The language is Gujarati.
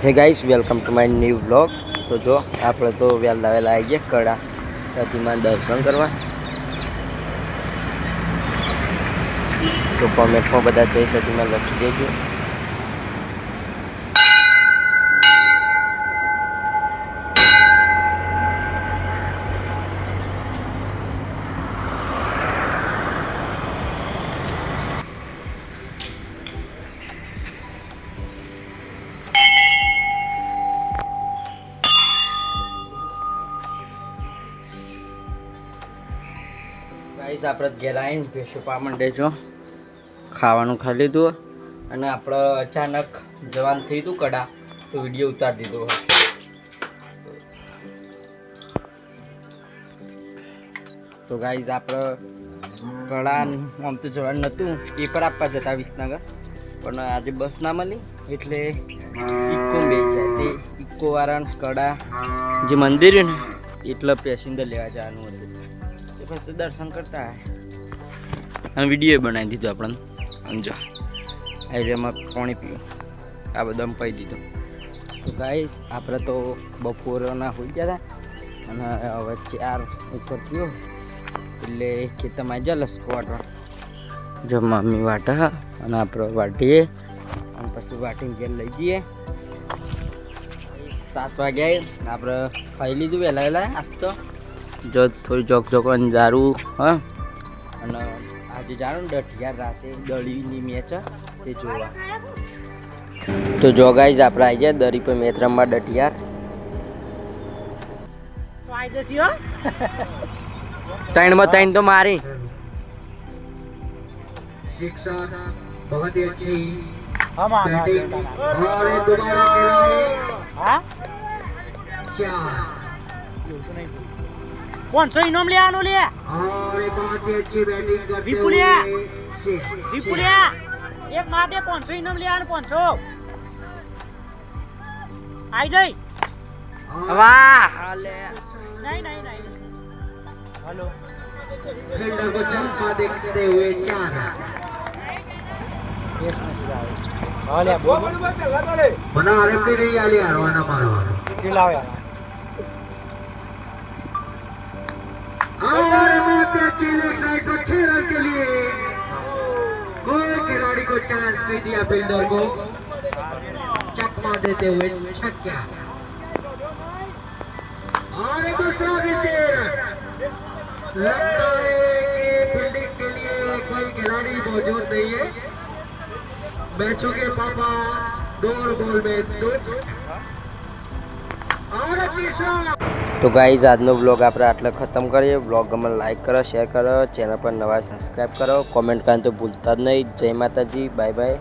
હે guys, welcome to my new vlog. તો જો આપણે તો વહેલા આવી ગયા કડા સતીમાં દર્શન કરવા. તો કોમેન્ટમાં બધા જય સતીમાં લખી દેજો. ગાઈસ, આપણે ઘેર આવીને ભેંસો પા માંડે છો, ખાવાનું ખાઈ લીધું અને આપણે અચાનક જવાનું થયું હતું કડા, તો વિડીયો ઉતારી દીધો. તો ગાઈસ, આપણે કડા આમ તો જવાનું નહોતું, પેપર આપવા જતા વિસનગર, પણ આજે બસ ના મળી એટલે ઇક્કો બેચ્યા. તે ઇક્કો વાળા કડા જે મંદિર ને એટલે પેસેન્જર લેવા જવાનું હતું. પછી દર્શન કરતા અને વિડીયો બનાવી દીધો આપણને. સમજો એરિયામાં પાણી પીવું, આ બધા પાઈ દીધું. તો ગાઈસ, આપણે તો બપોરના હોઈ ગયા હતા અને હવે 4 ઉપર થયો એટલે ખેતરમાં આવી જાય લસકો વાટવા. જો મમ્મી વાટા અને આપણે વાટીએ અને પછી વાટીને ઘેર લઈ જઈએ. 7 વાગ્યા આપણે ખાઈ લીધું વહેલા આજ તો. જો થોડી જોક અંજારું. હા, અને આજે જાણું ડઠિયાર રાતે દળીની મેચ તે જોવા. તો જો ગાઈસ, આપણે આવી ગયા દરી પર મેચ રમવા ડઠિયાર. ત્રણમાં 3 તો મારી. कौन सो इनाम ले आनो ले विपुलिया विपुलिया एक मार दे 500 इनाम ले आनो 500 आई जाई वाह हाले नहीं हेलो फील्डर को चंपा देखते हुए 4 हाले बना रे तेरे याली हरवाना मारवाना खिलाओ यार और मैच अच्छी लेग साइड पर 6 रन के लिए कोई खिलाड़ी को चांस नहीं दिया फील्डर को चकमा देते हुए छक्का और दूसरा विकेट लगता है कि फील्डिंग के लिए कोई खिलाड़ी मौजूद नहीं है मैचों के पापा 2 बॉल में 2 और तीसरा. તો ગાઈઝ, આજનો વ્લોગ આપણે આટલે ખતમ કરીએ. વ્લોગ ગમે લાઈક કરો, શેર કરો, ચેનલ પર નવા સબસ્ક્રાઈબ કરો, કોમેન્ટ કરવાનું તો ભૂલતા જ નહીં. જય માતાજી, બાય બાય.